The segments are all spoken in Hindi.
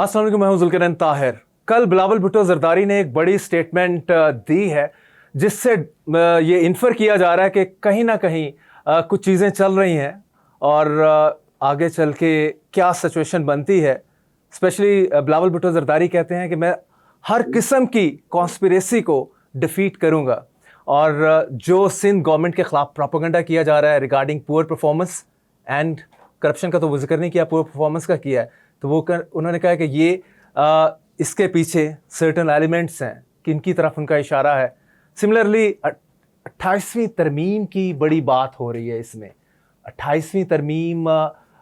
अस्सलाम वालेकुम, मैं हूं जुल्करनैन ताहिर। कल बिलावल भुट्टो जरदारी ने एक बड़ी स्टेटमेंट दी है जिससे ये इन्फर किया जा रहा है कि कहीं ना कहीं कुछ चीज़ें चल रही हैं और आगे चल के क्या सिचुएशन बनती है। स्पेशली बिलावल भुट्टो जरदारी कहते हैं कि मैं हर किस्म की कॉन्स्पिरेसी को डिफीट करूंगा। और जो सिंध गवर्नमेंट के खिलाफ प्रोपेगेंडा किया जा रहा है regarding poor performance and corruption का तो वो जिक्र नहीं किया, पुअर परफॉर्मेंस का किया है। तो उन्होंने कहा कि ये इसके पीछे सर्टन एलिमेंट्स हैं कि इनकी तरफ उनका इशारा है। सिमिलरली 28वीं तरमीम की बड़ी बात हो रही है इसमें। 28वीं तरमीम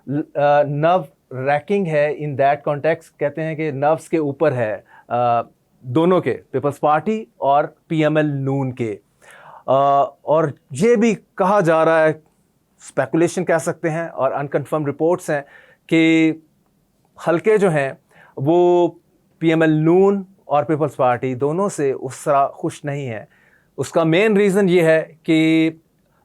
नर्व रैकिंग है इन दैट कॉन्टेक्स्ट। कहते हैं कि नर्व्स के ऊपर है दोनों के, पीपल्स पार्टी और पीएमएल नून के। और ये भी कहा जा रहा है, स्पेकुलेशन कह सकते हैं और अनकन्फर्म रिपोर्ट्स हैं कि हल्के जो हैं वो पीएमएल नून और पीपल्स पार्टी दोनों से उस तरह खुश नहीं है। उसका मेन रीज़न ये है कि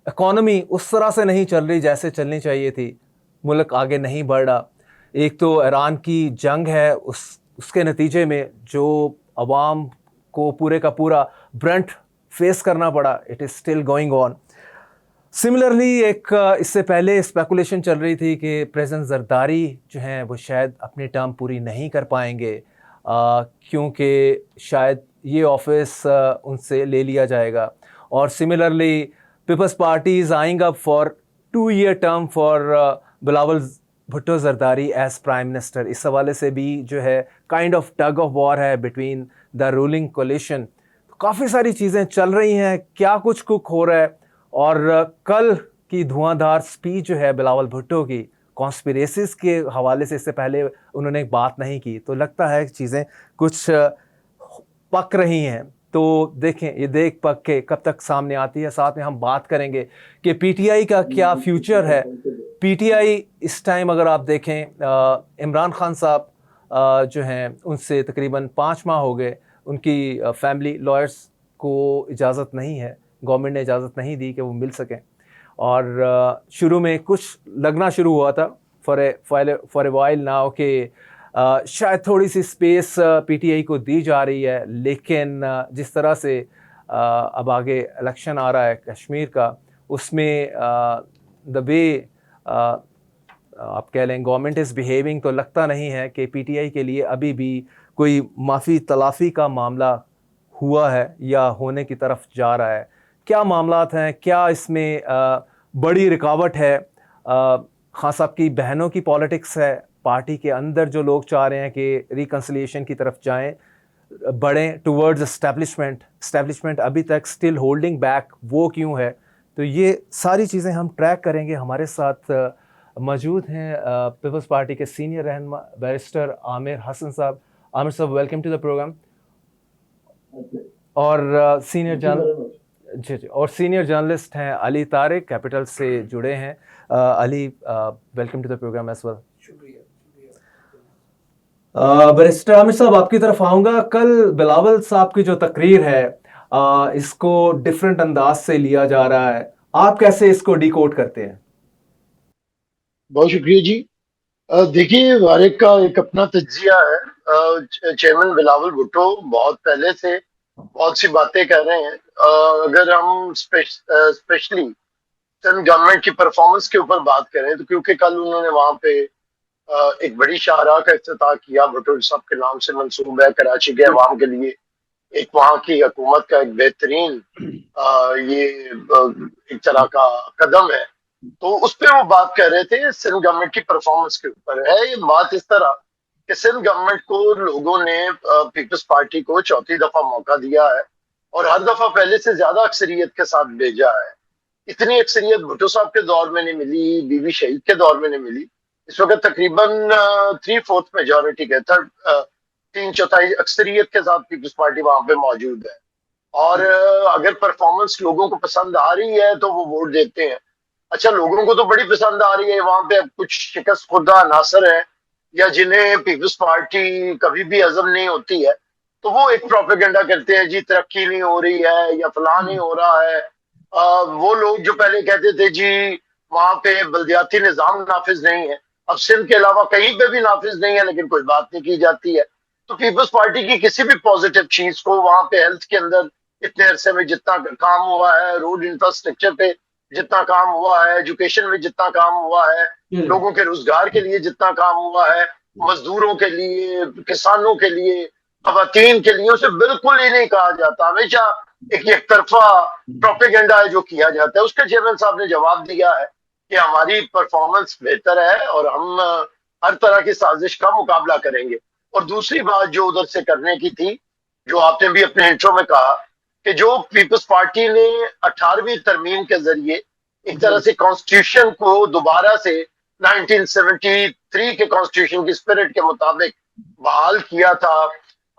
इकॉनमी उस तरह से नहीं चल रही जैसे चलनी चाहिए थी। मुल्क आगे नहीं बढ़ रहा। एक तो ईरान की जंग है, उसके नतीजे में जो अवाम को पूरे का पूरा ब्रंट फेस करना पड़ा, it is still going on. Similarly एक इससे पहले स्पेकुलेशन चल रही थी कि प्रेसिडेंट जरदारी जो हैं वो शायद अपनी टर्म पूरी नहीं कर पाएंगे क्योंकि शायद ये ऑफिस उनसे ले लिया जाएगा। और similarly Peoples Party is eyeing up for 2 year term for Bilawal Bhutto Zardari as prime minister. इस हवाले से भी जो है kind of tug of war है बिटवीन द रूलिंग कोलिशन। काफ़ी सारी चीज़ें चल रही हैं, क्या कुछ कुक हो रहा है। और कल की धुआंधार स्पीच जो है बिलावल भुट्टो की कॉन्स्पिरेसीज के हवाले से, इससे पहले उन्होंने एक बात नहीं की, तो लगता है कि चीज़ें कुछ पक रही हैं। तो देखें, ये देख पक के कब तक सामने आती है। साथ में हम बात करेंगे कि पीटीआई का क्या फ्यूचर है। पीटीआई इस टाइम अगर आप देखें, इमरान खान साहब जो हैं उनसे तकरीबन 5 माह हो गए, उनकी फैमिली लॉयर्स को इजाज़त नहीं है, गवर्नमेंट ने इजाज़त नहीं दी कि वो मिल सकें। और शुरू में कुछ लगना शुरू हुआ था फॉर ए वाइल नाउ कि शायद थोड़ी सी स्पेस पीटीआई को दी जा रही है, लेकिन जिस तरह से अब आगे इलेक्शन आ रहा है कश्मीर का, उसमें द वे आप कह लें गवर्नमेंट इज़ बिहेविंग, तो लगता नहीं है कि पीटीआई के लिए अभी भी कोई माफ़ी तलाफ़ी का मामला हुआ है या होने की तरफ जा रहा है। क्या मामलात हैं, क्या इसमें बड़ी रुकावट है? खान साहब की बहनों की पॉलिटिक्स है, पार्टी के अंदर जो लोग चाह रहे हैं कि रिकन्सिलिएशन की तरफ जाएं, बढ़ें टुवर्ड्स एस्टेब्लिशमेंट अभी तक स्टिल होल्डिंग बैक, वो क्यों है? तो ये सारी चीज़ें हम ट्रैक करेंगे। हमारे साथ मौजूद हैं पीपल्स पार्टी के सीनियर रहनुमा बैरिस्टर आमिर हसन साहब। आमिर साहब, वेलकम टू द प्रोग्राम। और सीनियर जर्नलिस्ट हैं अली तारिक, कैपिटल से जुड़े हैं। Ali, welcome to the programme as well. शुक्रिया। बैरिस्टर आमिर साहब, आपकी तरफ आऊँगा। कल बिलावल साहब की जो तकरीर है, इसको डिफरेंट अंदाज से लिया जा रहा है, आप कैसे इसको डिकोड करते हैं? बहुत शुक्रिया जी। देखिए, वारिक का एक अपना तज्जिया है। चेयरमैन बिलावल भुट्टो बहुत पहले से बहुत सी बातें कह रहे हैं। अगर हम स्पेशली सेंट्रल गवर्नमेंट की परफॉर्मेंस के ऊपर बात करें, तो क्योंकि कल उन्होंने वहां पे एक बड़ी शाहराह का इफ्तिताह किया, भुट्टो साहब के नाम से मंसूब है कराची के अवाम के लिए। एक वहां की हुकूमत का एक बेहतरीन ये एक तरह का कदम है। तो उस पर वो बात कर रहे थे, सिंध गवर्नमेंट की परफॉर्मेंस के ऊपर है ये बात। इस तरह कि सिंध गवर्नमेंट को लोगों ने पीपल्स पार्टी को चौथी दफा मौका दिया है और हर दफा पहले से ज्यादा अक्सरियत के साथ भेजा है। इतनी अक्सरियत भुट्टो साहब के दौर में नहीं मिली, बीबी शहीद के दौर में नहीं मिली। इस वक्त तकरीबन 3/4 मेजोरिटी के 3/4 अक्सरियत के साथ पीपल्स पार्टी वहां पे मौजूद है। और अगर परफॉर्मेंस लोगों को पसंद आ रही है तो वो वोट देते हैं। अच्छा, लोगों को तो बड़ी पसंद आ रही है, वहां पे कुछ शिकस्त खुदा अनासर है या जिन्हें पीपल्स पार्टी कभी भी हजम नहीं होती है, तो वो एक प्रोपेगेंडा करते हैं, जी तरक्की नहीं हो रही है या फलां नहीं हो रहा है। वो लोग जो पहले कहते थे जी वहां पे बल्दियाती निजाम नाफिज नहीं है, अब सिंध के अलावा कहीं पे भी नाफिज नहीं है, लेकिन कोई बात नहीं की जाती है। तो पीपल्स पार्टी की किसी भी पॉजिटिव चीज को वहां पे हेल्थ के अंदर इतने अरसे में जितना काम हुआ है, रोड इंफ्रास्ट्रक्चर पे जितना काम हुआ है, एजुकेशन में जितना काम हुआ है, लोगों के रोजगार के लिए जितना काम हुआ है, मजदूरों के लिए, किसानों के लिए, खवातीन के लिए, उसे बिल्कुल ही नहीं कहा जाता। हमेशा एक तरफा प्रोपेगेंडा है जो किया जाता है। उसके चेयरमैन साहब ने जवाब दिया है कि हमारी परफॉर्मेंस बेहतर है और हम हर तरह की साजिश का मुकाबला करेंगे। और दूसरी बात जो उधर से करने की थी, जो आपने भी अपने इंट्रो में कहा, कि जो पीपल्स पार्टी ने 18वीं तरमीम के जरिए एक तरह से कॉन्स्टिट्यूशन को दोबारा से 1973 के कॉन्स्टिट्यूशन की स्पिरिट के मुताबिक बहाल किया था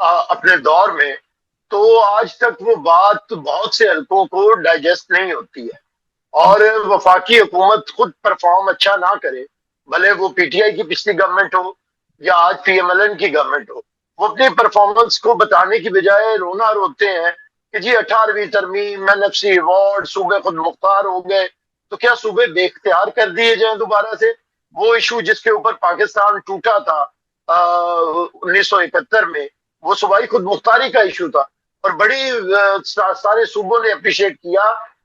अपने दौर में, तो आज तक वो बात बहुत से हलकों को डाइजेस्ट नहीं होती है। और वफाकी हुकूमत खुद परफॉर्म अच्छा ना करे, भले वो पीटीआई की पिछली गवर्नमेंट हो या आज पीएमएलएन की गवर्नमेंट हो, वो अपनी परफॉर्मेंस को बताने की बजाय रोना रोते हैं कि जी 18वीं तरमीम, एनएफसी अवार्ड, सूबे खुद मुख्तार हो गए। तो क्या सूबे बेख्तियार कर दिए जाए दोबारा से? वो इशू जिसके ऊपर पाकिस्तान टूटा था 1971 में, वो सूबाई खुद मुख्तारी का इशू था। और बड़ी सारे सूबों ने अप्रिशिएट किया,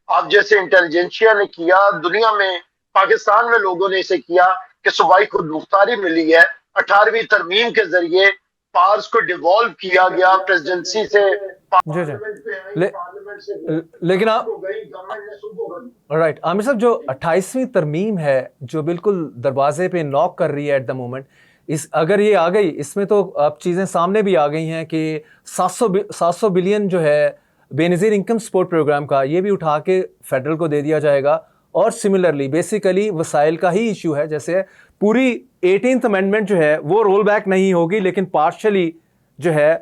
आप जैसे इंटेलिजेंसिया ने किया, दुनिया में पाकिस्तान में लोगों ने इसे किया कि सूबाई खुद मुख्तारी मिली है। 18वीं तरमीम के जरिए पार्स को डिवॉल्व किया गया प्रेसिडेंसी से, जी जी। पार्लियामेंट पे आई, ले, पार्लियामेंट से लेकिन आप गई, गवर्नमेंट ने सूबों को। राइट आमिर साहब, जो 28वीं तरमीम है जो बिल्कुल दरवाजे पे नॉक कर रही है एट द मोमेंट, इस अगर ये आ गई, इसमें तो अब चीज़ें सामने भी आ गई हैं कि 700 बिलियन जो है बेनज़ीर इनकम सपोर्ट प्रोग्राम का, ये भी उठा के फेडरल को दे दिया जाएगा। और सिमिलरली बेसिकली वसाइल का ही इशू है, जैसे पूरी 18th अमेंडमेंट जो है वो रोल बैक नहीं होगी, लेकिन पार्शली जो है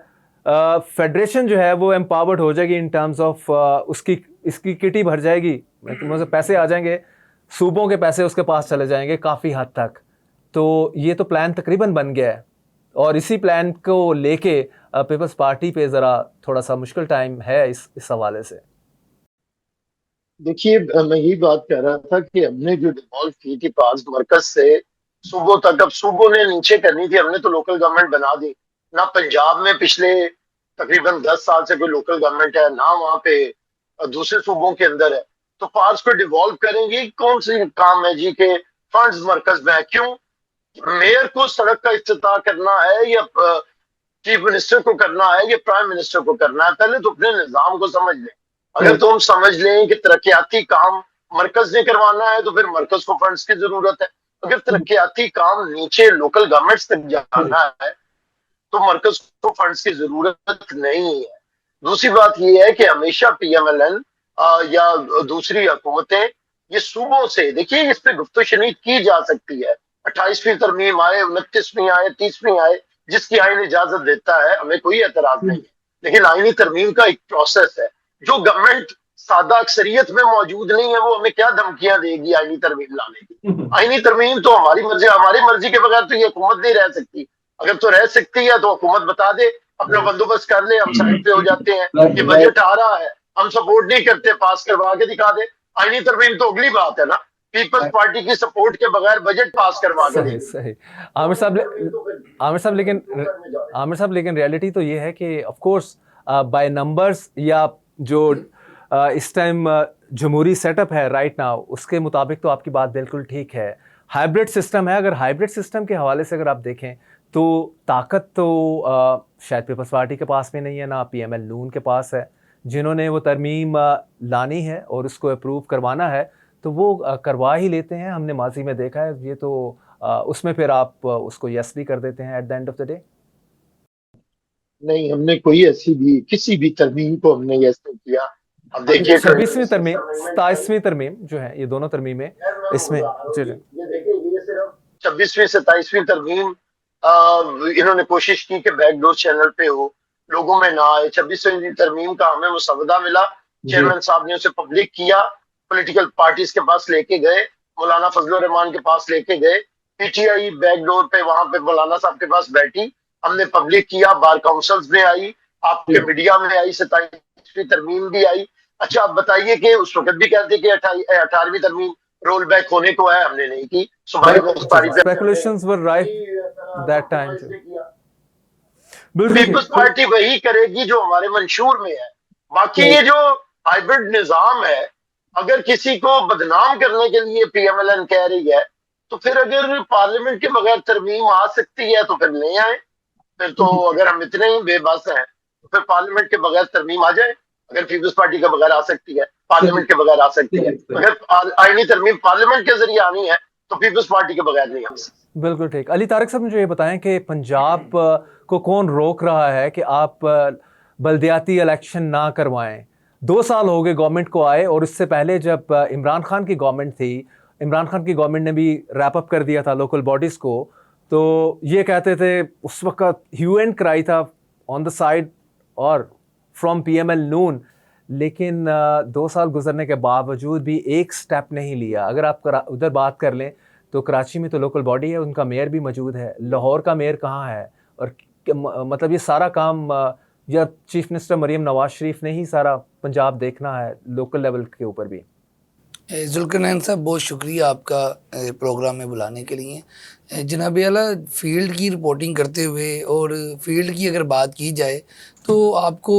फेडरेशन जो है वो एम्पावर्ड हो जाएगी इन टर्म्स ऑफ उसकी इसकी किटी भर जाएगी, मतलब पैसे आ जाएंगे, सूबों के पैसे उसके पास चले जाएंगे काफ़ी हद तक। तो ये तो प्लान तकरीबन बन गया है, और इसी प्लान को लेके पीपल्स पार्टी पे ज़रा थोड़ा सा मुश्किल टाइम है इस हवाले से। देखिए, मैं यही बात कर रहा था कि हमने जो डिवॉल्व की थी पास मरकज से सूबों तक, अब सूबों ने नीचे करनी थी, हमने तो लोकल गवर्नमेंट बना दी ना। पंजाब में पिछले तकरीबन 10 साल से कोई लोकल गवर्नमेंट है ना, वहां पे दूसरे सूबों के अंदर है। तो पार्स को डिवॉल्व करेंगे, कौन सी काम है जी के फंड्स मरकज में है? क्यों मेयर को सड़क का इफ्तिताह करना है, या चीफ मिनिस्टर को करना है, या प्राइम मिनिस्टर को करना है? पहले तो अपने निजाम को समझ लें। अगर तो हम समझ लें कि तरक्याती काम मरकज ने करवाना है, तो फिर मरकज को फंड्स की जरूरत है। अगर तरक्याती काम नीचे लोकल गवर्नमेंट्स तक जाना है, तो मरकज को फंड्स की जरूरत नहीं है। दूसरी बात यह है कि हमेशा पीएमएलएन या दूसरी हुकूमतें ये सूबों से, देखिए इस पे गुफ्तगू शनीद की जा सकती है। 28वीं तरमीम आए, 29वीं आए, 30वीं आए, जिसकी आइन इजाजत देता है, हमें कोई एतराज नहीं है। लेकिन आईनी तरमीम का एक प्रोसेस है। जो गवर्नमेंट सादा अक्सरियत में मौजूद नहीं है, वो हमें क्या धमकियां देगी आईनी तरमीम लाने की? आईनी तरमीम तो हमारी मर्जी के बगैर तो ये हुकूमत नहीं रह सकती। अगर तो रह सकती है तो हुकूमत बता दे, अपना बंदोबस्त कर ले, हम साइड पे हो जाते हैं। ये बजट आ रहा है, हम सपोर्ट नहीं करते, पास करवा के दिखा दे। आईनी तरमीम तो अगली बात है ना, पीपल्स पार्टी की सपोर्ट के बगैर बजट पास करवा के सही सही आमिर साहब, आमिर साहब लेकिन आमिर साहब लेकिन रियलिटी तो ये है कि ऑफ कोर्स बाय नंबर्स या जो इस टाइम जमहूरी सेटअप है राइट नाउ, उसके मुताबिक तो आपकी बात बिल्कुल ठीक है। हाइब्रिड सिस्टम है, अगर हाइब्रिड सिस्टम के हवाले से अगर आप देखें तो ताकत तो शायद पीपल्स पार्टी के पास में नहीं है, ना पीएमएल नून के पास है। जिन्होंने वो तरमीम लानी है और उसको अप्रूव करवाना है तो वो करवा ही लेते हैं। हमने माजी में देखा है ये, तो उसमें फिर आप उसको यस भी कर देते हैं at the end of the day. नहीं, हमने कोई ऐसी भी किसी भी तरमीम को हमने यस नहीं किया। अब देखिए 26वीं तरमीम, 27वीं तरमीम जो है, ये दोनों तरमीमें इसमें जी जी। ये देखिए, ये सिर्फ 26वीं 27वीं तरमीम इन्होंने कोशिश की कि बैकडोर चैनल पे हो, लोगों में ना आए। 26वीं तरमीम का हमें मुसवदा मिला, चेयरमैन साहब ने उसे पब्लिक किया, पॉलिटिकल पार्टीज के पास लेके गए, मौलाना फजलुर रहमान के पास लेके गए, पीटीआई बैकडोर पे वहां पे मौलाना साहब के पास बैठी, हमने पब्लिक किया, बार काउंसिल्स में आई, आपके मीडिया में आई, 27वीं तरमीम भी आई। अच्छा, आप बताइए कि उस वक्त भी कहते कि 18वीं तरमीम रोल बैक होने को है, हमने नहीं की। सुबह को पार्टी पे speculations were right that time too. बिल्कुल ठीक। पीपल्स पार्टी वही करेगी जो हमारे मंशूर में है। बाकी ये जो हाइब्रिड निजाम है, अगर किसी को बदनाम करने के लिए पीएमएलएन कह रही है, तो फिर अगर पार्लियामेंट के बगैर तरमीम आ सकती है तो फिर नहीं आए। फिर तो अगर हम इतने ही बेबस हैं तो फिर पार्लियामेंट के बगैर तरमीम आ जाए। अगर पीपल्स पार्टी के बगैर आ सकती है, पार्लियामेंट के बगैर आ सकती है, अगर आईनी तरमीम पार्लियामेंट के जरिए आनी है तो पीपल्स पार्टी के बगैर नहीं आ सकती। बिल्कुल ठीक। अली तारिक साहब, मुझे ये बताएं कि पंजाब को कौन रोक रहा है कि आप बल्दियाती इलेक्शन ना करवाएं? 2 साल हो गए गवर्नमेंट को आए, और इससे पहले जब इमरान खान की गवर्नमेंट थी, इमरान खान की गवर्नमेंट ने भी रैप अप कर दिया था लोकल बॉडीज़ को। तो ये कहते थे उस वक्त ह्यू एंड क्राई था ऑन द साइड और फ्रॉम पीएमएल नून, लेकिन 2 साल गुजरने के बावजूद भी एक स्टेप नहीं लिया। अगर आप उधर बात कर लें तो कराची में तो लोकल बॉडी है, उनका मेयर भी मौजूद है। लाहौर का मेयर कहाँ है? और मतलब ये सारा काम या चीफ मिनिस्टर मरीम नवाज शरीफ ने ही सारा पंजाब देखना है लोकल लेवल के ऊपर भी। जुल्करनैन साहब, बहुत शुक्रिया आपका प्रोग्राम में बुलाने के लिए। जनाब आला, फील्ड की रिपोर्टिंग करते हुए और फील्ड की अगर बात की जाए तो आपको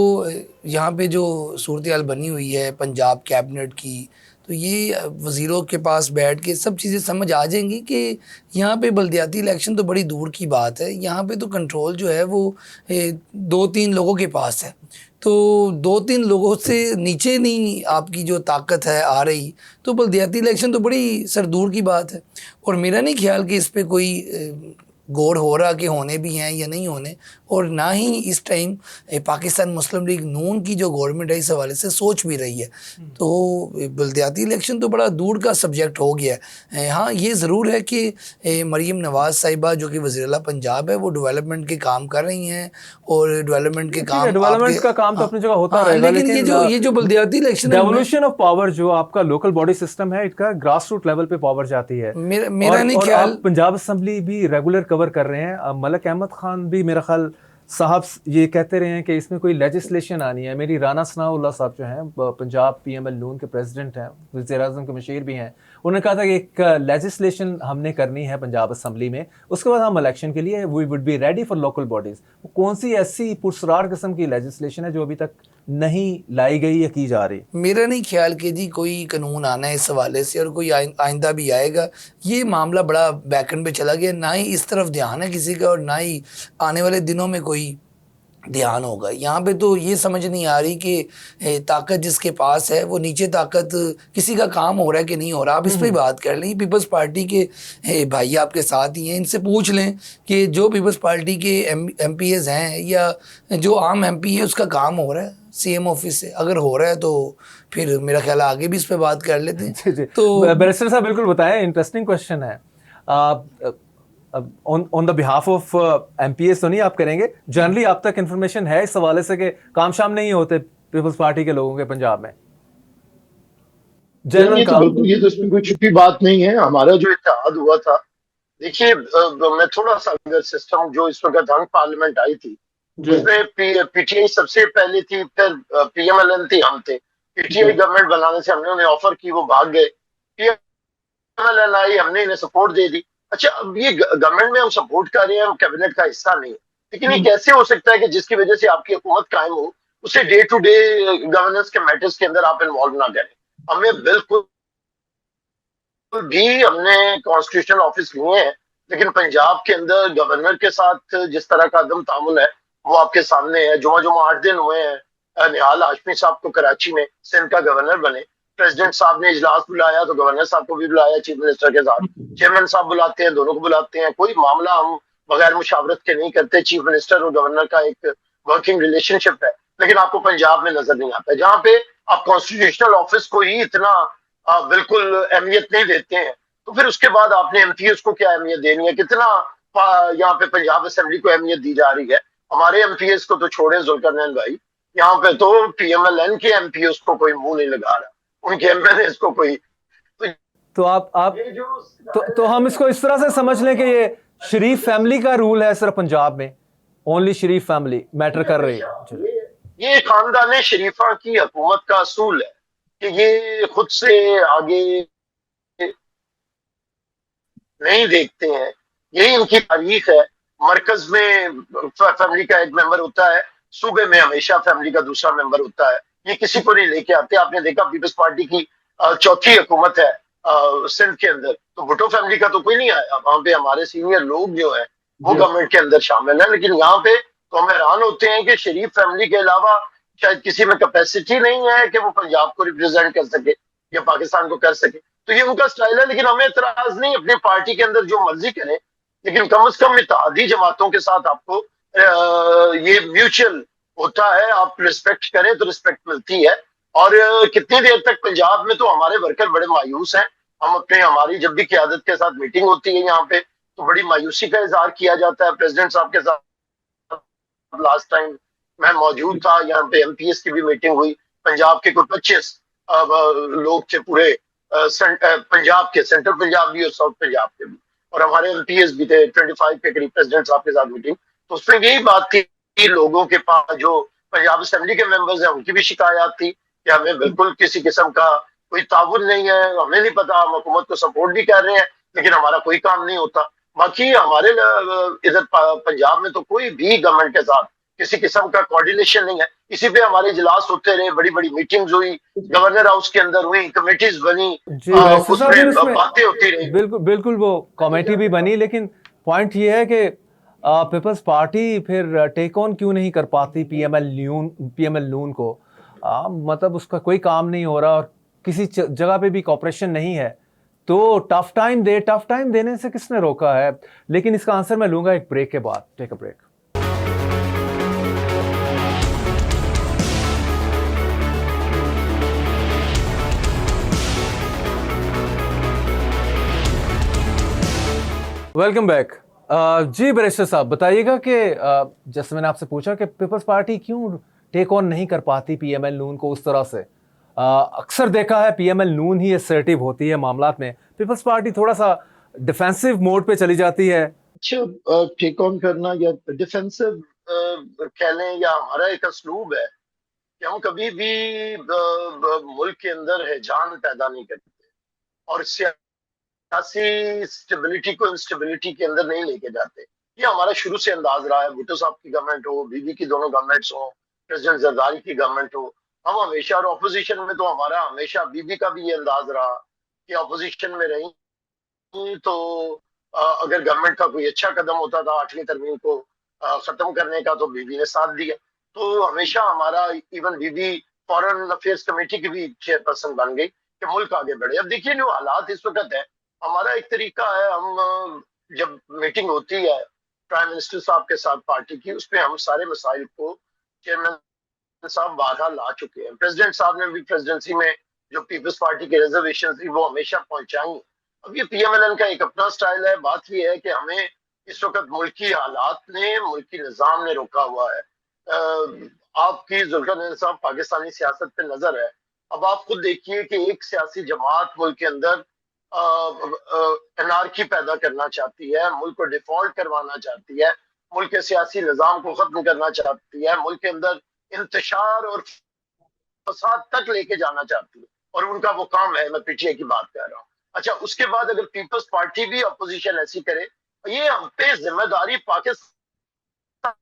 यहाँ पे जो सूरत हाल बनी हुई है पंजाब कैबिनेट की, तो ये वज़ीरों के पास बैठ के सब चीज़ें समझ आ जाएंगी कि यहाँ पे बल्दियाती इलेक्शन तो बड़ी दूर की बात है। यहाँ पे तो कंट्रोल जो है वो 2-3 लोगों के पास है। तो 2-3 लोगों से नीचे नहीं आपकी जो ताकत है आ रही, तो बल्दियाती इलेक्शन तो बड़ी सरदूर की बात है। और मेरा नहीं ख्याल कि इस पे कोई गौर हो रहा कि होने भी हैं या नहीं होने, और ना ही इस टाइम पाकिस्तान मुस्लिम लीग नून की जो गवर्नमेंट है इस हवाले से सोच भी रही है। तो बल्दियाती इलेक्शन तो बड़ा दूर का सब्जेक्ट हो गया है। हाँ, ये ज़रूर है कि मरीम नवाज़ साहिबा जो कि वज़ीर-ए-आला पंजाब है, वो डेवलपमेंट के काम कर रही हैं, और डेवलपमेंट के काम डेवलपमेंट का काम तो अपनी जगह होता रहेगा, लेकिन ये जो बल्दियाती इलेक्शन डेवोल्यूशन ऑफ पावर जो आपका लोकल बॉडी सिस्टम है, इसका ग्रास रूट लेवल पे पावर जाती है। मेरा नहीं ख्याल, पंजाब असेंबली भी रेगुलर कवर कर रहे हैं। मलिक अहमद खान भी मेरा ख्याल साहब ये कहते रहे हैं कि इसमें कोई लेजिस्लेशन आनी है। मेरी राना सनाउल्लाह साहब जो हैं पंजाब पीएमएल नून के प्रेसिडेंट हैं, वज़ीर आज़म के मशीर भी हैं, उन्होंने कहा था कि एक लेजिस्लेशन हमने करनी है पंजाब असेंबली में, उसके बाद हम इलेक्शन के लिए we would be ready for local bodies. कौन सी ऐसी पुरस्कार किस्म की लेजिस्लेशन है जो अभी तक नहीं लाई गई या की जा रही? मेरा नहीं ख्याल कि जी कोई कानून आना है इस हवाले से, और कोई आइंदा भी आएगा। ये मामला बड़ा बैकएंड पे चला गया, ना ही इस तरफ ध्यान है किसी का, और ना ही आने वाले दिनों में कोई ध्यान होगा। यहाँ पे तो ये समझ नहीं आ रही कि ताकत जिसके पास है वो नीचे ताकत किसी का काम हो रहा है कि नहीं हो रहा। आप इस पर बात कर लें, पीपल्स पार्टी के भाई आपके साथ ही हैं, इनसे पूछ लें कि जो पीपल्स पार्टी के एमपीएस हैं या जो आम एमपी है उसका काम हो रहा है सीएम ऑफिस से। अगर हो रहा है तो फिर मेरा ख्याल आगे भी इस पर बात कर लेते हैं। तो बैरिस्टर साहब बिल्कुल बताएं, इंटरेस्टिंग क्वेश्चन है। On the behalf of MPS तो नहीं आप करेंगे, जनरली आप तक इन्फॉर्मेशन है इस हवाले से कि काम शाम नहीं होते पीपल्स पार्टी के लोगों के पंजाब में? जनरल काम ये तो इसमें कोई छुपी बात नहीं है। हमारा जो इत्तेहाद हुआ था, देखिए मैं थोड़ा सा अगर सिस्टम जो इस वक्त हंग पार्लियामेंट आई थी उसमें पीटीआई सबसे पहले थी, फिर पीएमएलएन थी, हम थे। पीटीआई गवर्नमेंट बनाने से हमने उन्हें ऑफर की, वो भाग गए। पीएमएलएन आई, हमने इन्हें सपोर्ट दे दी। अच्छा, अब ये गवर्नमेंट में हम सपोर्ट कर रहे हैं, हम कैबिनेट का हिस्सा नहीं है, लेकिन ये कैसे हो सकता है कि जिसकी वजह से आपकी हुकूमत कायम हो उसे डे टू डे गवर्नेंस के मैटर्स के अंदर आप इन्वॉल्व ना करें? हमें बिल्कुल भी, हमने कॉन्स्टिट्यूशनल ऑफिस लिए हैं, लेकिन पंजाब के अंदर गवर्नर के साथ जिस तरह का अदम तामुल है वो आपके सामने है। जुमा 8 दिन हुए हैं निहाल हाशमी साहब को कराची में सिंध का गवर्नर बने। प्रेसिडेंट साहब ने इजलास बुलाया तो गवर्नर साहब को भी बुलाया चीफ मिनिस्टर के साथ। चेयरमैन साहब बुलाते हैं, दोनों को बुलाते हैं। कोई मामला हम बगैर मुशावरत के नहीं करते। चीफ मिनिस्टर और गवर्नर का एक वर्किंग रिलेशनशिप है, लेकिन आपको पंजाब में नजर नहीं आता। जहाँ पे आप कॉन्स्टिट्यूशनल ऑफिस को ही इतना बिल्कुल अहमियत नहीं देते हैं, तो फिर उसके बाद आपने एमपीएस को क्या अहमियत देनी है? कितना यहाँ पे पंजाब असेंबली को अहमियत दी जा रही है? हमारे एमपीएस को तो छोड़े जुल्करनैन भाई, यहाँ पे तो पीएमएलएन के एमपीएस को कोई मुंह नहीं लगा रहा, उनके एमएलए को कोई। तो आप तो हम इसको इस तरह से समझ लें कि ये शरीफ फैमिली का रूल है सिर्फ पंजाब में, ओनली शरीफ फैमिली मैटर कर रही है। ये खानदान शरीफा की हुकूमत का असूल है कि ये खुद से आगे नहीं देखते हैं। यही इनकी तारीख है। मरकज में फैमिली का एक मेंबर होता है, सूबे में हमेशा फैमिली का दूसरा मेंबर होता है। ये किसी को नहीं लेके आते। आपने देखा पीपल्स पार्टी की चौथी हुकूमत है सिंध के अंदर, तो भुट्टो फैमिली का तो कोई नहीं आया वहां पे। हमारे सीनियर लोग जो है वो गवर्नमेंट के अंदर शामिल है, लेकिन यहाँ पे तो हम हैरान होते हैं कि शरीफ फैमिली के अलावा शायद किसी में कैपेसिटी नहीं है कि वो पंजाब को रिप्रेजेंट कर सके या पाकिस्तान को कर सके। तो ये उनका स्टाइल है, लेकिन हमें इतराज नहीं, अपनी पार्टी के अंदर जो मर्जी करें, लेकिन कम से कम इत्तेहादी जमातों के साथ आपको ये म्यूचुअल होता है। आप रिस्पेक्ट करें तो रिस्पेक्ट मिलती है। और कितनी देर तक पंजाब में तो हमारे वर्कर बड़े मायूस हैं। हम अपने हमारी जब भी क़यादत के साथ मीटिंग होती है यहाँ पे, तो बड़ी मायूसी का इजहार किया जाता है। प्रेसिडेंट साहब के साथ लास्ट टाइम मैं मौजूद था, यहाँ पे एमपीएस की भी मीटिंग हुई। पंजाब के कुछ 25 लोग थे पूरे पंजाब के, सेंट्रल पंजाब भी और साउथ पंजाब के भी, और हमारे एमपीएस भी थे 25 के करीब। प्रेसिडेंट साहब के साथ मीटिंग, तो उसमें यही बात थी कि लोगों के पास जो पंजाब असेंबली के मेंबर्स हैं उनकी भी शिकायत थी कि हमें बिल्कुल किसी किस्म का कोई ताउन नहीं है, हमें नहीं पता, हम हुकूमत को सपोर्ट भी कर रहे हैं लेकिन हमारा कोई काम नहीं होता। बाकी हमारे इधर पंजाब में तो कोई भी गवर्नमेंट के साथ किसी किस्म का कोऑर्डिनेशन नहीं है। इसी पे हमारे इजलास होते रहे, बड़ी बड़ी मीटिंग्स हुई, गवर्नर हाउस के अंदर हुई, कमेटीज बनी, जी वैसे साहब, फिर उसमें उसमें बातें होती रही। बिल्कुल बिल्कुल वो कमेटी भी बनी, लेकिन पॉइंट ये है कि पीपल्स पार्टी फिर टेक ऑन क्यों नहीं कर पाती पीएमएल नून को। मतलब उसका कोई काम नहीं हो रहा और किसी जगह पे भी कॉपरेशन नहीं है, तो टफ टाइम देने से किसने रोका है। लेकिन इसका आंसर मैं लूंगा एक ब्रेक के बाद। Take a break. Welcome back. जी बैरिस्टर साहब, बताइएगा कि जैसे मैंने आपसे पूछा कि पीपल्स पार्टी क्यों टेक ऑन नहीं कर पाती पीएमएल नून को उस तरह से। अक्सर देखा है पीएमएल नून ही असर्टिव होती है मामलात में, पीपल्स पार्टी थोड़ा सा डिफेंसिव मोड पे चली जाती है। अच्छा, टेक ऑन करना या डिफेंसिव कह लें, या हमारा एक असलूब है कि हम कभी भी मुल्क के अंदर हैजान पैदा नहीं करते और सियासी स्टेबिलिटी को इंस्टेबिलिटी के अंदर नहीं लेके जाते। ये हमारा शुरू से अंदाज रहा है। भुट्टो साहब की गवर्नमेंट हो, बीबी की दोनों गवर्नमेंट्स हो, प्रेसिडेंट जरदारी की गवर्नमेंट हो, हम हमेशा, और ऑपोजिशन में तो हमारा हमेशा बीबी का भी ये अंदाज रहा कि ऑपोजिशन में रही तो अगर गवर्नमेंट का कोई अच्छा कदम होता था 8वीं तरमीम को खत्म करने का, तो बीबी ने साथ दिया। तो हमेशा हमारा, इवन बीबी फॉरेन अफेयर्स कमेटी की भी चेयरपर्सन बन गई कि मुल्क आगे बढ़े। अब देखिए जो हालात इस वक्त है, हमारा एक तरीका है, हम जब मीटिंग होती है प्राइम मिनिस्टर साहब के साथ पार्टी की, उसपे हम सारे मसाइल को चेयरमैन साहब बारहा ला चुके हैं। प्रेसिडेंट साहब ने भी प्रेसिडेंसी में जो पीपल्स पार्टी की रिजर्वेशन थी वो हमेशा पहुंचाई। अब ये पीएमएलएन का एक अपना स्टाइल है। बात ये है कि हमें इस वक्त मुल्की हालात ने, मुल्की निजाम ने रोका हुआ है। आपकी जुल्फिकार साहब पाकिस्तानी सियासत पे नजर है। अब आप खुद देखिए कि एक सियासी जमात मुल्क के अंदर एनार्की पैदा करना चाहती है, मुल्क को डिफॉल्ट करवाना चाहती है, मुल्क के सियासी निजाम को खत्म करना चाहती है, मुल्क के अंदर इंतशार और फसाद तक लेके जाना चाहती है, और उनका वो काम है। मैं पीटीआई की बात कर रहा हूँ। अच्छा, उसके बाद अगर पीपल्स पार्टी भी अपोजिशन ऐसी करे, ये हम पे जिम्मेदारी पाकिस्तान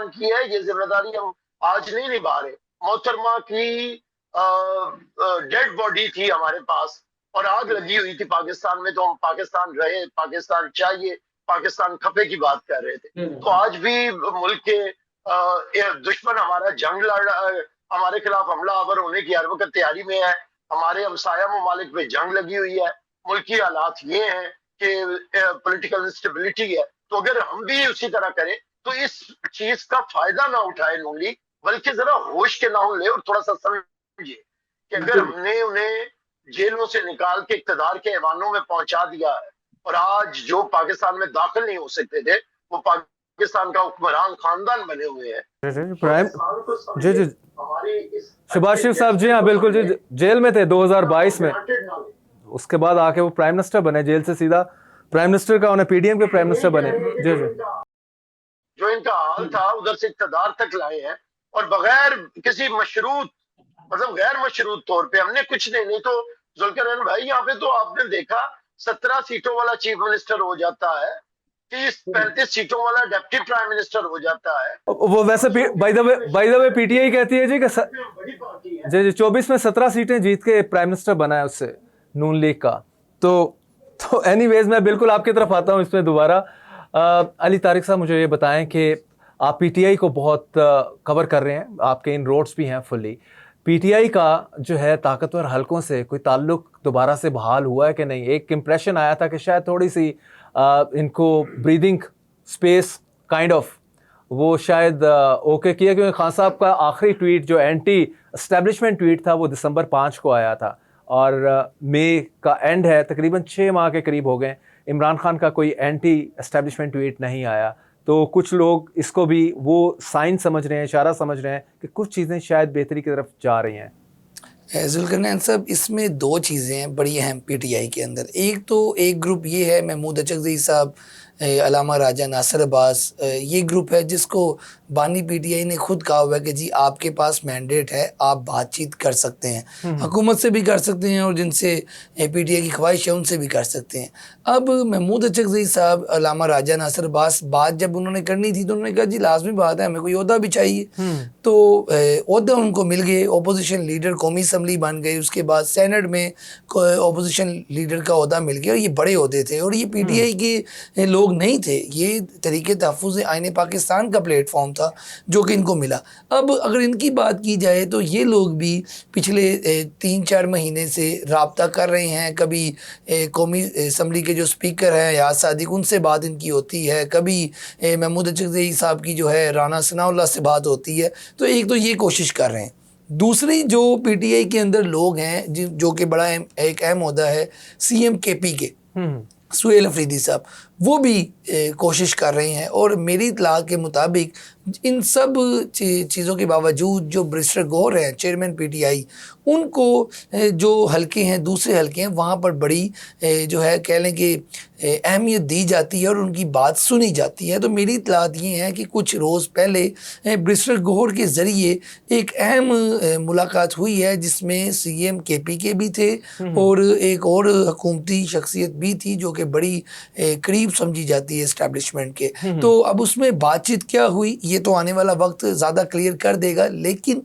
की है। ये जिम्मेदारी हम आज नहीं निभा रहे। मोहतरमा की डेड बॉडी थी हमारे पास और आग लगी हुई थी पाकिस्तान में, तो हम पाकिस्तान रहे, पाकिस्तान चाहिए, पाकिस्तान खपे की बात कर रहे थे। तो आज भी मुल्क के दुश्मन हमारा जंग लड़, हमारे खिलाफ हमला आवर होने की हर वक्त तैयारी में है। हमारे हमसाया ममालिक में जंग लगी हुई है। मुल्की हालात ये हैं कि पॉलिटिकल इंस्टेबिलिटी है। तो अगर हम भी उसी तरह करें तो इस चीज का फायदा ना उठाए नून लीग, बल्कि जरा होश के नाम ले और थोड़ा सा समझिए कि अगर हमने उन्हें जेलों से निकाल के इक्तदार के ऐवानों में पहुंचा दिया है, और आज जो पाकिस्तान में दाखिल नहीं हो सकते थे वो पाकिस्तान का हुक्मरान खानदान बने हुए हैं। प्राइम जी शहबाज शरीफ साहब, जी हाँ बिल्कुल जी, जेल में थे 2022 में। उसके बाद आके वो प्राइम मिनिस्टर बने, जेल से सीधा प्राइम मिनिस्टर का उन्हें पीडीएम के प्राइम मिनिस्टर बने। जी जी, जो इनका हाल था उधर से इक्तदार तक लाए हैं, और बगैर किसी मशरूत, मतलब गैर मशरूत तौर पे हमने कुछ नहीं तो जुल्फिकार भाई यहाँ पे तो आपने देखा 17 सीटों वाला चीफ मिनिस्टर हो जाता है, 30-35 सीटों वाला डिप्टी प्राइम मिनिस्टर हो जाता है। वो वैसे बाय द वे पीटीआई कहती है जी कि बड़ी पार्टी है। जी 24 में 17 सीटें जीत के प्राइम मिनिस्टर बना है उससे, नून लीग का। तो एनीवेज मैं बिल्कुल आपकी तरफ आता हूँ इसमें दोबारा। अली तारिक साहब, मुझे ये बताएं कि आप पीटीआई को बहुत कवर कर रहे हैं, आपके इन रोड्स भी हैं फुल्ली। पीटीआई का जो है ताकतवर हलकों से कोई ताल्लुक दोबारा से बहाल हुआ है कि नहीं? एक इम्प्रेशन आया था कि शायद थोड़ी सी इनको ब्रीदिंग स्पेस काइंड ऑफ वो शायद ओके किया, क्योंकि खान साहब का आखिरी ट्वीट जो एंटी एस्टेब्लिशमेंट ट्वीट था वो दिसंबर 5 को आया था और मई का एंड है, तकरीबन 6 माह के करीब हो गए, इमरान खान का कोई एंटी एस्टेब्लिशमेंट ट्वीट नहीं आया। तो कुछ लोग इसको भी वो साइन समझ रहे हैं, इशारा समझ रहे हैं कि कुछ चीज़ें शायद बेहतरी की तरफ जा रही हैं। जुल्करनैन साहब, इसमें दो चीज़ें हैं बड़ी अहम पीटीआई के अंदर। एक तो एक ग्रुप ये है, महमूद अचकज़ई साहब, अलामा राजा, नासिर अब्बास, ये ग्रुप है जिसको बानी पीटीआई ने खुद कहा हुआ है कि जी आपके पास मैंडेट है, आप बातचीत कर सकते हैं, हुकूमत से भी कर सकते हैं और जिनसे पीटीआई की ख्वाहिश है उनसे भी कर सकते हैं। अब महमूद अचकज़ई साहब, अलामा राजा, नासिर अब्बास, बात जब उन्होंने करनी थी तो उन्होंने कहा जी लाजमी बात है, हमें कोई ओहदा भी चाहिए। तो ओहदा उनको मिल गए, ओपोजिशन लीडर कौमी असम्बली बन गई, उसके बाद सेनेट में ओपोजिशन लीडर का ओहदा मिल गया और ये बड़े ओहदे थे और ये पीटीआई के लोग नहीं थे, ये तरीके तहफ़्फ़ुज़ आईने पाकिस्तान का प्लेटफॉर्म था जो कि इनको मिला। अब अगर इनकी बात की जाए तो ये लोग भी पिछले 3-4 महीने से रब्ता कर रहे हैं। कभी कौमी असम्बली के जो स्पीकर हैं याद सादिक, उनसे बात इनकी होती है, कभी महमूद अचकज़ई साहब की जो है राना सनाउल्लाह से बात होती है। तो एक तो ये कोशिश कर रहे हैं। दूसरी जो पीटीआई के अंदर लोग हैं जो कि बड़ा एक अहम ओहदा है सीएम केपी के, सुहेल अफरीदी साहब, वो भी कोशिश कर रहे हैं और मेरी इत्तला के मुताबिक इन सब चीज़ों के बावजूद जो बैरिस्टर गौहर हैं चेयरमैन पीटीआई, उनको जो हल्के हैं, दूसरे हल्के हैं, वहाँ पर बड़ी जो है कह लें कि अहमियत दी जाती है और उनकी बात सुनी जाती है। तो मेरी इत्तलात ये हैं कि कुछ रोज़ पहले बैरिस्टर गौहर के ज़रिए एक अहम मुलाकात हुई है जिसमें सीएम केपी के भी थे और एक और हुकूमती शख्सियत भी थी जो कि बड़ी करीब समझी जाती है इस्टेब्लिशमेंट के। तो अब उसमें बातचीत क्या हुई ये तो आने वाला वक्त ज़्यादा क्लियर कर देगा, लेकिन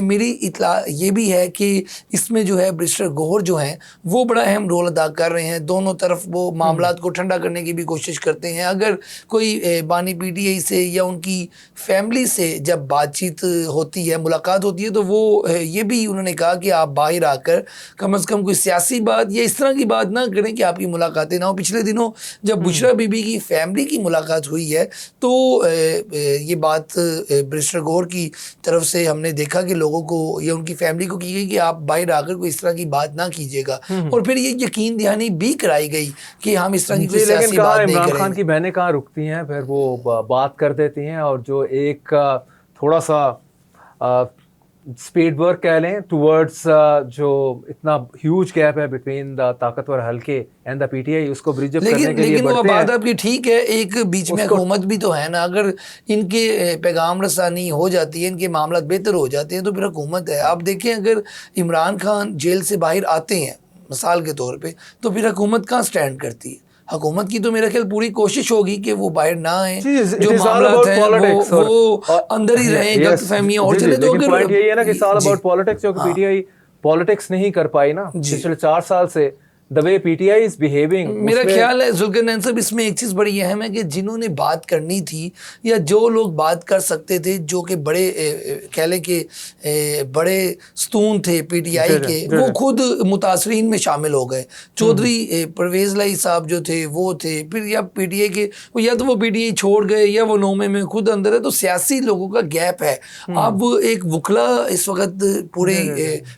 मेरी इत्तला ये भी है कि इसमें जो है बैरिस्टर गौहर जो हैं वो बड़ा अहम रोल अदा कर रहे हैं। दोनों तरफ वो मामलात को ठंडा करने की भी कोशिश करते हैं। अगर कोई बानी पीटीआई से या उनकी फैमिली से जब बातचीत होती है, मुलाकात होती है, तो वो ये भी उन्होंने कहा कि आप बाहर आकर कम से कम कोई सियासी बात या इस तरह की बात ना करें कि आपकी मुलाकातें ना हो। पिछले दिनों जब बुशरा बीबी की फैमिली की मुलाकात हुई है तो ये बात बैरिस्टर गौहर की तरफ से हमने देखा कि लोगों को या उनकी फैमिली को की गई कि आप बाहर आकर कोई इस तरह की बात ना कीजिएगा और फिर ये यकीन दहानी भी कराई गई कि हम इस तरह की कोई सियासी बात नहीं करेंगे। इमरान खान की बहनें कहाँ रुकती हैं, फिर वो बात कर देती हैं और जो एक थोड़ा सा स्पीड वर्क कह लें टुवर्ड्स जो इतना ह्यूज गैप है बिटवीन द ताकतवर हल्के एंड द पीटीआई, उसको ब्रिज अप करने के लिए लेकिन वो बढ़ते बात हैं। आपकी ठीक है, एक बीच में हुकूमत भी तो है ना। अगर इनके पैगाम रसानी हो जाती है, इनके मामला बेहतर हो जाते हैं तो फिर हुकूमत है। आप देखें अगर इमरान खान जेल से बाहर आते हैं मिसाल के तौर पे, तो फिर हुकूमत कहाँ स्टैंड करती है? हुकूमत की तो मेरा ख्याल पूरी कोशिश होगी कि वो बाहर ना आए, जो मामलात हैं वो अंदर ही रहें, गलतफहमियां और चले। तो पॉइंट यही है ना कि इट्स ऑल अबाउट पॉलिटिक्स, जो कि पीटीआई पॉलिटिक्स नहीं कर पाई ना पिछले 4 साल से। The way PTI is behaving, मेरा ख्याल है जुल्करनैन साहब इसमें एक चीज़ बड़ी अहम है कि जिन्होंने बात करनी थी या जो लोग बात कर सकते थे, जो कि बड़े कह लें कि बड़े स्तून थे पीटीआई के, वो खुद मुतासरीन में शामिल हो गए। चौधरी परवेज़ लाई साहब जो थे वो थे, फिर या पीटीआई के या तो वो पीटीआई छोड़ गए या वो नोमे में खुद अंदर है। तो सियासी लोगों का गैप है। अब एक वकला इस वक्त पूरे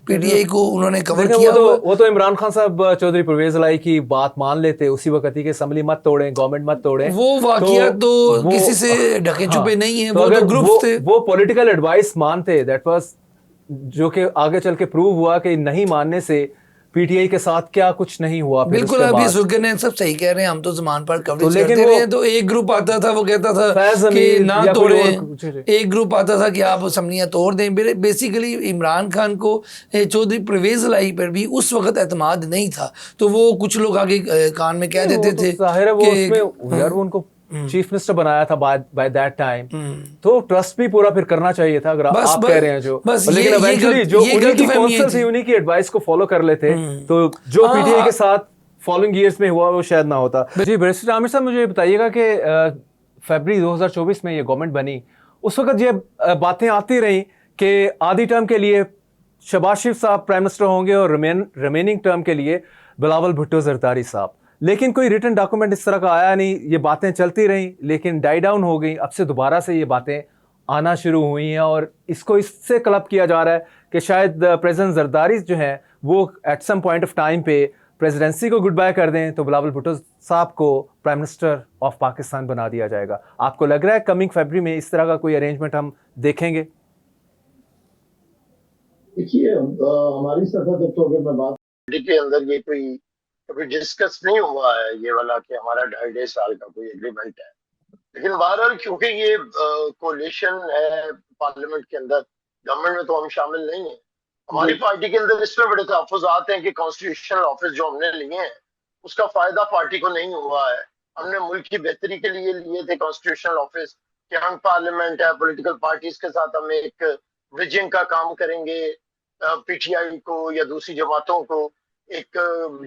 पीटीआई को उन्होंने कवर किया। वो तो इमरान खान साहब चौधरी परवेज़ लाई की बात मान लेते उसी वक्त ही कि असम्बली मत तोड़ें, गवर्नमेंट मत तोड़ें। वो वाकया तो किसी से ढके छुपे नहीं है। वो तो ग्रुप थे, वो पॉलिटिकल एडवाइस मानते, दैट वाज जो कि आगे चल के प्रूव हुआ कि नहीं मानने से पीटीआई के साथ क्या कुछ नहीं हुआ फिर बिल्कुल, उसके आप ये बाद। सुल्कनैन सब सही कह रहे हैं, हम तो ज़मान पर कवरेज लेकिन करते वो रहे हैं। तो एक ग्रुप आता था, वो कहता था फैज कि अमीर ना या कोई और तोड़ें, एक ग्रुप आता था कि आप असम्बलियाँ तोड़ दें। बेसिकली इमरान खान को चौधरी परवेज़ इलाही पर भी उस वक्त एतमाद नहीं था, तो वो कुछ लोग आगे कान में कह नहीं, वो देते तो थे जाहिर है वो उसमें यार हाँ, वो उनको चीफ मिनिस्टर बनाया था बाय दैट टाइम, हम्म। तो ट्रस्ट भी पूरा फिर करना चाहिए था अगर बस आप कह रहे हैं जो। बस और लेकिन इवेंचुअली जो ये उन्हीं की गलतफहमियां काउंसिल थी थी। उन्हीं की एडवाइस को फॉलो कर लेते तो जो पीटीआई के हाँ, साथ फॉलोइंग ईयर्स में हुआ वो शायद ना होता। जी बैरिस्टर आमिर साहब, मुझे बताइएगा कि फरवरी 2024 में ये गवर्नमेंट बनी, उस वक्त ये बातें आती रही कि आधी टर्म के लिए शहबाज शरीफ साहब प्राइम मिनिस्टर होंगे और रिमेनिंग टर्म के लिए बिलावल भुट्टो जरदारी साहब, लेकिन कोई रिटन डॉक्यूमेंट इस तरह का आया नहीं। ये बातें चलती रहीं लेकिन डाई डाउन हो गई। अब से दोबारा से ये बातें आना शुरू हुई हैं और इसको इससे क्लब किया जा रहा है कि शायद प्रेसिडेंट जरदारी जो हैं वो at some point of time पे प्रेसिडेंसी को गुड बाय कर दें तो बिलावल भुट्टो साहब को प्राइम मिनिस्टर ऑफ पाकिस्तान बना दिया जाएगा। आपको लग रहा है कमिंग फरवरी में इस तरह का कोई अरेंजमेंट हम देखेंगे? देखिए, हमारी सतह तक तो अगर मैं बात के अंदर ये कोई कभी डिस्कस नहीं हुआ है ये वाला कि हमारा 2.5 साल का कोई एग्रीमेंट है। लेकिन बहरहाल क्योंकि ये कोलिशन है पार्लियामेंट के अंदर, गवर्नमेंट में तो हम शामिल नहीं है। हमारी पार्टी के अंदर इसमें बड़े तहफ़्फ़ुज़ात हैं कि कॉन्स्टिट्यूशनल ऑफिस जो हमने लिए हैं उसका फायदा पार्टी को नहीं हुआ है। हमने मुल्क की बेहतरी के लिए लिए थे कॉन्स्टिट्यूशनल ऑफिस कि हम पार्लियामेंट है, पॉलिटिकल पार्टीज के साथ हम एक ब्रिजिंग का काम करेंगे, पीटीआई को या दूसरी जमातों को एक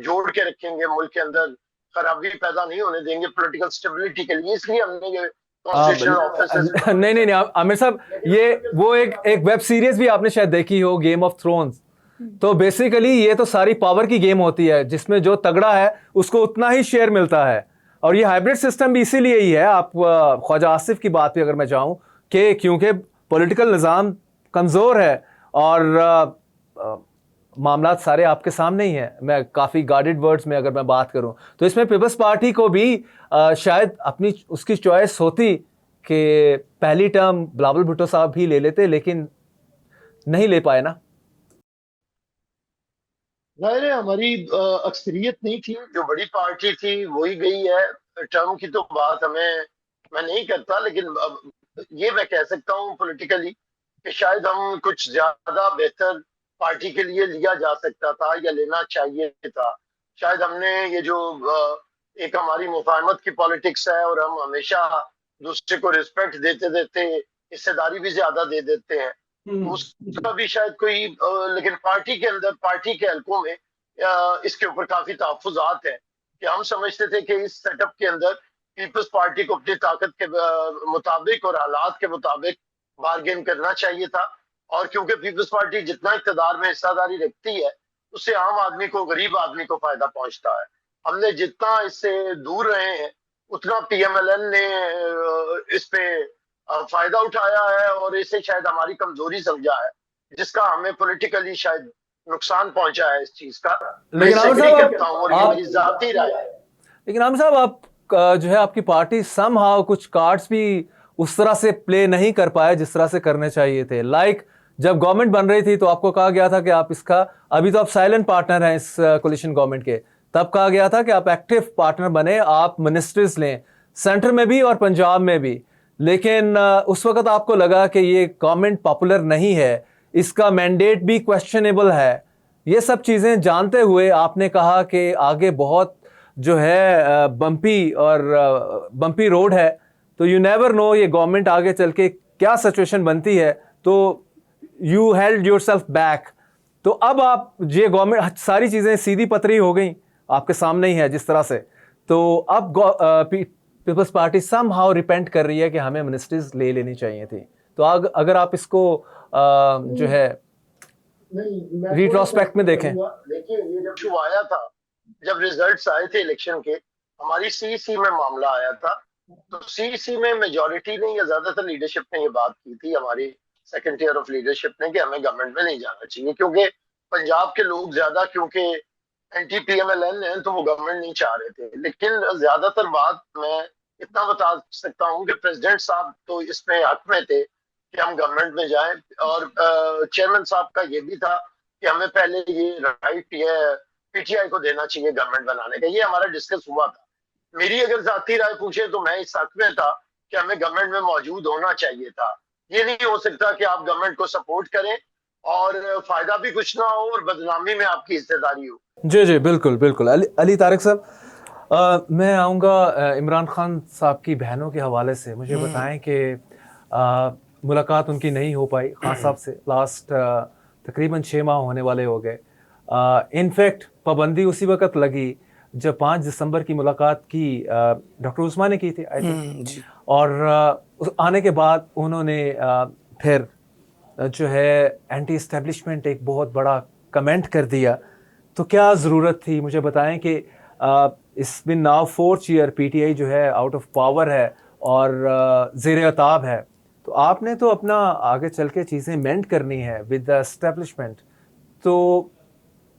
जोड़ के रखेंगे, मुल्क के अंदर खराबी पैदा नहीं होने देंगे पॉलिटिकल स्टेबिलिटी के लिए, इसलिए हमने ये कॉन्स्टिट्यूशनल ऑफिस। नहीं नहीं नहीं आमिर साहब, ये वो एक वेब सीरीज भी आपने शायद देखी हो, गेम ऑफ थ्रोन्स। तो बेसिकली ये तो सारी पावर की गेम होती है जिसमें जो तगड़ा है उसको उतना ही शेयर मिलता है। और ये हाइब्रिड सिस्टम भी इसीलिए ही है। आप ख्वाजा आसिफ की बात पे अगर मैं जाऊं कि क्योंकि पॉलिटिकल निज़ाम कमज़ोर है और मामला सारे आपके सामने ही हैं। मैं काफ़ी गार्डेड वर्ड्स में अगर मैं बात करूं तो इसमें पीपल्स पार्टी को भी शायद अपनी उसकी चॉइस होती कि पहली टर्म बिलावल भुट्टो साहब भी ले लेते, लेकिन नहीं ले पाए ना। जाहिर है हमारी अक्सरियत नहीं थी, जो बड़ी पार्टी थी वही गई है। टर्म की तो बात मैं नहीं करता, लेकिन ये मैं कह सकता हूँ पॉलिटिकली कि शायद हम कुछ ज्यादा बेहतर पार्टी के लिए लिया जा सकता था या लेना चाहिए था। शायद हमने ये जो एक हमारी मुफाहमत की पॉलिटिक्स है और हम हमेशा दूसरे को रिस्पेक्ट देते देते हिस्सेदारी भी ज्यादा दे देते हैं, उसका भी शायद कोई लेकिन पार्टी के अंदर, पार्टी के हलकों में इसके ऊपर काफी तहफ्फुज़ात हैं कि हम समझते थे कि इस सेटअप के अंदर पीपल्स पार्टी को अपनी ताकत के मुताबिक और हालात के मुताबिक बार्गेन करना चाहिए था। और क्योंकि पीपल्स पार्टी जितना इक़्तिदार में हिस्सेदारी रखती है उससे आम आदमी को, गरीब आदमी को फायदा पहुंचता है। हमने जितना इससे दूर रहे हैं उतना पीएमएलएन ने इस पे फायदा उठाया है और इसे शायद हमारी कमजोरी समझा है, जिसका हमें पॉलिटिकली शायद नुकसान पहुंचा है इस चीज का। लेकिन आमिर साहब और ये मेरी जाती राय है। लेकिन आमिर साहब आप जो है आपकी पार्टी समहाउ कुछ कार्ड्स भी उस तरह से प्ले नहीं कर पाए जिस तरह से करने चाहिए थे। लाइक जब गवर्नमेंट बन रही थी तो आपको कहा गया था कि आप इसका, अभी तो आप साइलेंट पार्टनर हैं इस कोलिशन गवर्नमेंट के, तब कहा गया था कि आप एक्टिव पार्टनर बने, आप मिनिस्ट्रीज लें सेंटर में भी और पंजाब में भी। लेकिन उस वक्त आपको लगा कि ये गवर्नमेंट पॉपुलर नहीं है, इसका मैंडेट भी क्वेश्चनेबल है। ये सब चीज़ें जानते हुए आपने कहा कि आगे बहुत जो है बम्पी रोड है, तो यू नेवर नो ये गवर्नमेंट आगे चल के क्या सिचुएशन बनती है, तो you held your self back. तो अब आप ये गवर्नमेंट सारी चीज़ें सीधी पतरी हो गई आपके सामने ही है जिस तरह से, तो अब पीपल्स पार्टी समहाउ रिपेंट कर रही है कि हमें मिनिस्ट्रीज ले लेनी चाहिए थी। तो अगर आप इसको जो है रिट्रोस्पेक्ट में देखें। देखिए, ये जब शुरू आया था, जब रिजल्ट्स आए थे इलेक्शन के, हमारी सीईसी में मामला आया था, तो सीईसी में मेजॉरिटी ने या ज्यादातर लीडरशिप ने ये बात की थी, हमारी सेकंड ईयर ऑफ लीडरशिप ने, कि हमें गवर्नमेंट में नहीं जाना चाहिए क्योंकि पंजाब के लोग ज्यादा, क्योंकि एंटी पीएमएलएन है तो वो गवर्नमेंट नहीं चाह रहे थे। लेकिन ज्यादातर बात मैं इतना बता सकता हूँ कि प्रेसिडेंट साहब तो इसमें हक में थे कि हम गवर्नमेंट में जाएं, और चेयरमैन साहब का ये भी था कि हमें पहले ये राइट, ये पीटीआई को देना चाहिए गवर्नमेंट बनाने का। ये हमारा डिस्कस हुआ था। मेरी अगर जाती राय पूछे तो मैं इस हक में था कि हमें गवर्नमेंट में मौजूद होना चाहिए था। ये नहीं हो सकता कि आप गवर्नमेंट को सपोर्ट करें और फायदा भी कुछ ना हो और बदनामी में आपकी हिस्सेदारी हो। जी जी, बिल्कुल बिल्कुल। अली तारिक साहब, मैं आऊँगा इमरान खान साहब की बहनों के हवाले से। मुझे बताएं कि मुलाकात उनकी नहीं हो पाई खान साहब से। लास्ट तकरीबन 6 माह होने वाले हो गए। इनफैक्ट पाबंदी उसी वक्त लगी जब 5 दिसंबर की मुलाकात की डॉक्टर उस्मा ने की थी, आई थिंक। और आने के बाद उन्होंने फिर जो है एंटी इस्टेब्लिशमेंट एक बहुत बड़ा कमेंट कर दिया। तो क्या ज़रूरत थी? मुझे बताएं कि इस बिन नाउ 4th ईयर पीटीआई जो है आउट ऑफ पावर है और ज़ेर अताब है। तो आपने तो अपना आगे चल के चीज़ें मेंड करनी है विद द एस्टेब्लिशमेंट। तो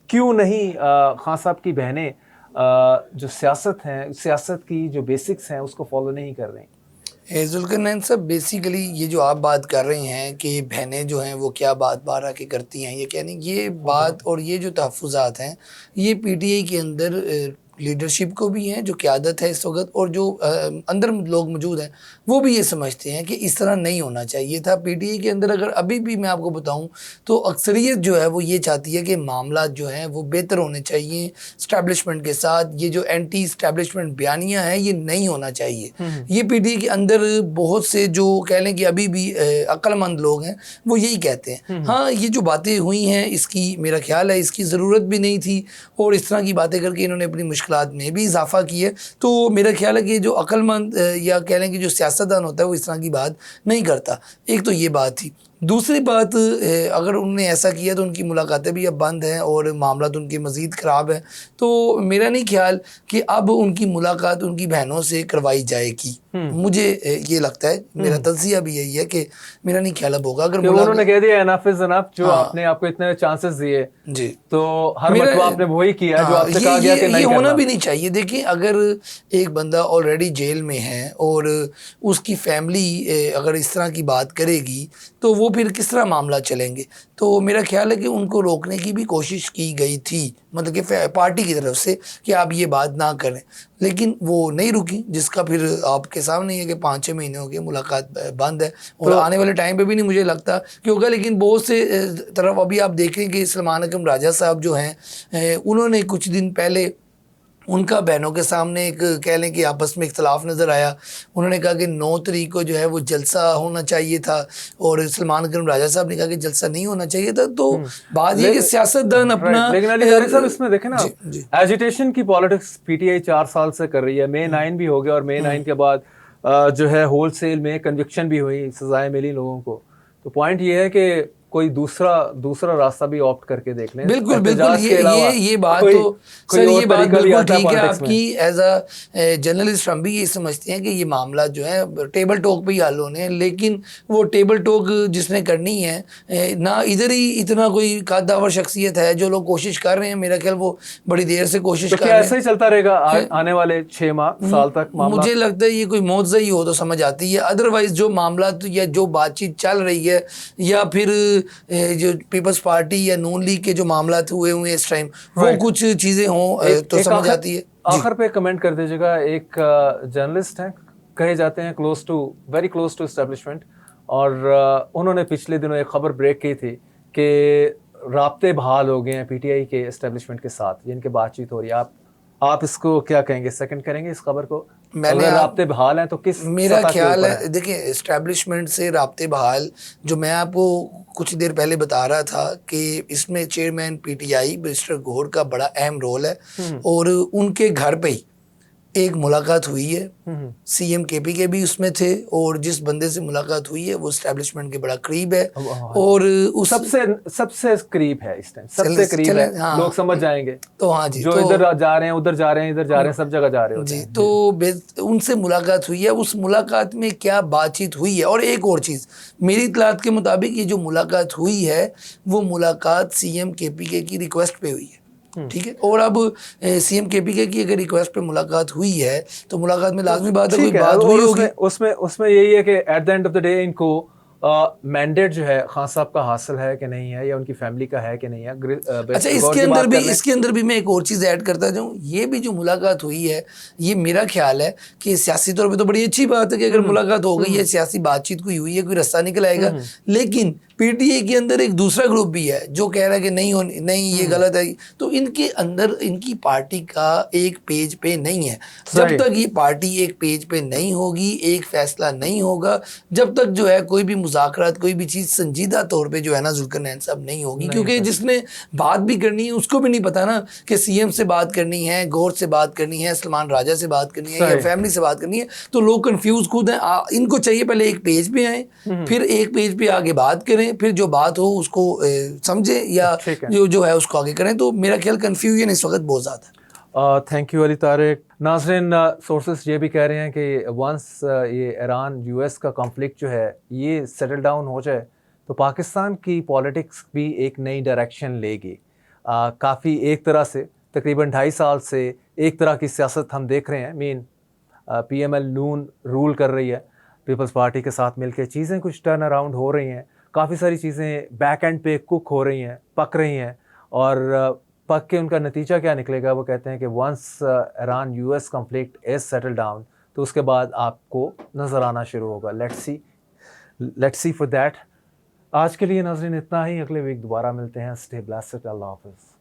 क्यों नहीं खान साहब की बहनें जो सियासत हैं, सियासत की जो बेसिक्स हैं उसको फॉलो नहीं कर रही? जुल्करनैन साहब, बेसिकली ये जो आप बात कर रहे हैं कि बहनें जो हैं वो क्या बात बार आके करती हैं, ये कहने ये बात और ये जो तहफ़्फ़ुज़ात हैं ये पीटीआई के अंदर लीडरशिप को भी हैं, जो क़यादत है इस वक्त, और जो अंदर लोग मौजूद हैं वो भी ये समझते हैं कि इस तरह नहीं होना चाहिए था। पीटीआई के अंदर अगर अभी भी मैं आपको बताऊं तो अक्सरियत जो है वो ये चाहती है कि मामला जो हैं वो बेहतर होने चाहिए इस्टेब्लिशमेंट के साथ। ये जो एंटी इस्टेब्लिशमेंट बयानियाँ हैं ये नहीं होना चाहिए। ये पीटीआई के अंदर बहुत से जो कह लें कि अभी भी अक्लमंद लोग हैं वो यही कहते हैं। हाँ, ये जो बातें हुई हैं इसकी मेरा ख्याल है इसकी ज़रूरत भी नहीं थी, और इस तरह की बातें करके इन्होंने अपनी मुश्किलात में भी इजाफा की है। तो मेरा ख्याल है कि जो अक्लमंद या कह लें कि जो सियासतदान होता है वो इस तरह की बात नहीं करता। एक तो ये बात थी। दूसरी बात, अगर उन्होंने ऐसा किया तो उनकी मुलाकातें भी अब बंद हैं और मामला तो उनके मज़ीद ख़राब हैं। तो मेरा नहीं ख्याल कि अब उनकी मुलाकात उनकी बहनों से करवाई जाएगी। मुझे ये लगता है, मेरा तज़किया भी यही है कि मेरा नहीं ख्याल अब होगा। अगर उन्होंने कह दिया एनफ इज एनफ, जो आपने आपको इतने चांसेस दिए जी, तो हर मरतबा आपने वही किया जो आपसे कहा गया कि नहीं ये करना। होना भी नहीं चाहिए। देखिए, अगर एक बंदा ऑलरेडी जेल में है और उसकी फैमिली अगर इस तरह की बात करेगी तो वो फिर किस तरह मामला चलेंगे। तो मेरा ख्याल है कि उनको रोकने की भी कोशिश की गई थी, मतलब कि पार्टी की तरफ से, कि आप ये बात ना करें, लेकिन वो नहीं रुकी, जिसका फिर आपके सामने ही है कि 5-6 महीने हो गए मुलाकात बंद है। और तो आने वाले टाइम पे भी नहीं मुझे लगता कि होगा। लेकिन बहुत से तरफ अभी आप देखें कि सलमान अकरम राजा साहब जो हैं उन्होंने कुछ दिन पहले उनका बहनों के सामने एक कह लें कि आपस में इख्तलाफ नज़र आया। उन्होंने कहा कि 9 तारीख को जो है वो जलसा होना चाहिए था, और सलमान अकरम राजा साहब ने कहा कि जलसा नहीं होना चाहिए था। तो बात ये कि सियासतदान अपना, लेकिन अली तारिक साहब इसमें देखें ना, एजिटेशन की पॉलिटिक्स पीटीआई 4 साल से कर रही है। May 9 भी हो गया और May 9 के बाद जो है होलसेल में कन्विक्शन भी हुई, सजाएं मिली लोगों को। तो पॉइंट ये है कि कोई दूसरा रास्ता भी ऑप्ट करके देख लें। बिल्कुल बिल्कुल, ये बात तो सर, ये बात बिल्कुल ठीक है आपकी। एज अ जर्नलिस्ट हम भी ये समझते हैं कि ये मामला जो है टेबल टॉक पे ही हल होने हैं, लेकिन वो टेबल टॉक जिसने करनी है ना, इधर ही इतना कोई कादावर शख्सियत है। जो लोग कोशिश कर रहे हैं, मेरा ख्याल वो बड़ी देर से कोशिश कर रहे हैं। ऐसा ही चलता रहेगा आने वाले 6 साल तक मामला? मुझे लगता है ये कोई मौजज़ा ही हो तो समझ आती है। अदरवाइज जो मामला या जो बातचीत चल रही है, या फिर जो पीपल्स पार्टी या नून लीग के जो मामला हुए इस टाइम, वो कुछ चीज़ें हों तो समझ आती है। आखिर पे कमेंट कर दीजिएगा। एक जर्नलिस्ट हैं, कहे जाते हैं वेरी क्लोज टू एस्टेब्लिशमेंट, और उन्होंने पिछले दिनों एक खबर ब्रेक की थी कि राब्ते बहाल हो गए हैं पीटीआई के एस्टेब्लिशमेंट के साथ, जिनकी बातचीत हो रही है। आप इसको क्या कहेंगे, सेकंड करेंगे इस खबर को? अगर राब्ते बहाल हैं तो किस? मेरा ख्याल है, देखिए, एस्टेब्लिशमेंट से राब्ते बहाल, जो मैं आपको कुछ देर पहले बता रहा था कि इसमें चेयरमैन पीटीआई बैरिस्टर गौहर का बड़ा अहम रोल है, और उनके घर पे ही एक मुलाकात हुई है। सीएम केपी के भी उसमें थे, और जिस बंदे से मुलाकात हुई है वो एस्टेब्लिशमेंट के बड़ा करीब है, और उस सबसे करीब है इस टाइम, सबसे करीब है। हाँ, लोग समझ जाएंगे। तो हाँ जी, जो तो, इधर जा रहे हैं, उधर जा रहे हैं, इधर जा रहे हैं, सब जगह जा रहे हैं जी। तो उनसे मुलाकात हुई है। उस मुलाकात में क्या बातचीत हुई है, और एक और चीज़, मेरी इतलात के मुताबिक ये जो मुलाकात हुई है वो मुलाकात सीएम केपीके की रिक्वेस्ट पे हुई है, ठीक है। और अब सीएम केपीके की अगर रिक्वेस्ट पे मुलाकात हुई है तो मुलाकात में लाजमी बात है कोई बात हुई होगी। उसमें यही है कि at the end of the day इनको मैंडेट जो है खान साहब का हासिल है कि नहीं है, या उनकी फैमिली का है कि नहीं है? अच्छा, इसके अंदर भी मैं एक और चीज़ ऐड करता जाऊँ। ये भी जो मुलाकात हुई है, ये मेरा ख्याल है कि सियासी तौर पे तो बड़ी अच्छी बात है कि अगर मुलाकात हो गई है, सियासी बातचीत कोई हुई है, कोई रास्ता निकल आएगा। लेकिन पीटीआई के अंदर एक दूसरा ग्रुप भी है जो कह रहा है कि नहीं ये गलत है। तो इनके अंदर इनकी पार्टी का एक पेज पे नहीं है। जब तक ये पार्टी एक पेज पे नहीं होगी, एक फैसला नहीं होगा, जब तक जो है कोई भी मुज़ाकरात, कोई भी चीज़ संजीदा तौर पे जो है ना जुल्करनैन साहब नहीं होगी। क्योंकि जिसने बात भी करनी है उसको भी नहीं पता ना कि सीएम से बात करनी है, गौर से बात करनी है, सलमान राजा से बात करनी है, या फैमिली से बात करनी है। तो लोग कंफ्यूज खुद हैं। इनको चाहिए पहले एक पेज पे आए, फिर एक पेज पे आगे बात करें, फिर जो बात हो उसको समझे या जो है उसको आगे करें। तो मेरा ख्याल कंफ्यूजन इस वक्त बहुत ज़्यादा है। Thank you Ali Tariq. नाज़रीन, सोर्सेस ये भी कह रहे हैं कि वंस ये ईरान यूएस का कॉन्फ्लिक्ट जो है ये सेटल डाउन हो जाए तो पाकिस्तान की पॉलिटिक्स भी एक नई डायरेक्शन लेगी। काफ़ी एक तरह से तकरीबन 2.5 साल से एक तरह की सियासत हम देख रहे हैं। पीएमएल नून रूल कर रही है पीपल्स पार्टी के साथ मिलकर। चीज़ें कुछ टर्न अराउंड हो रही हैं, काफ़ी सारी चीज़ें बैक एंड पे कुक हो रही हैं, पक रही हैं। और पक के उनका नतीजा क्या निकलेगा? वो कहते हैं कि once Iran US conflict is settle down तो उसके बाद आपको नज़र आना शुरू होगा। Let's see for that. आज के लिए नाज़रीन इतना ही। अगले वीक दोबारा मिलते हैं। Stay blessed. अल्लाह हाफ़िज़।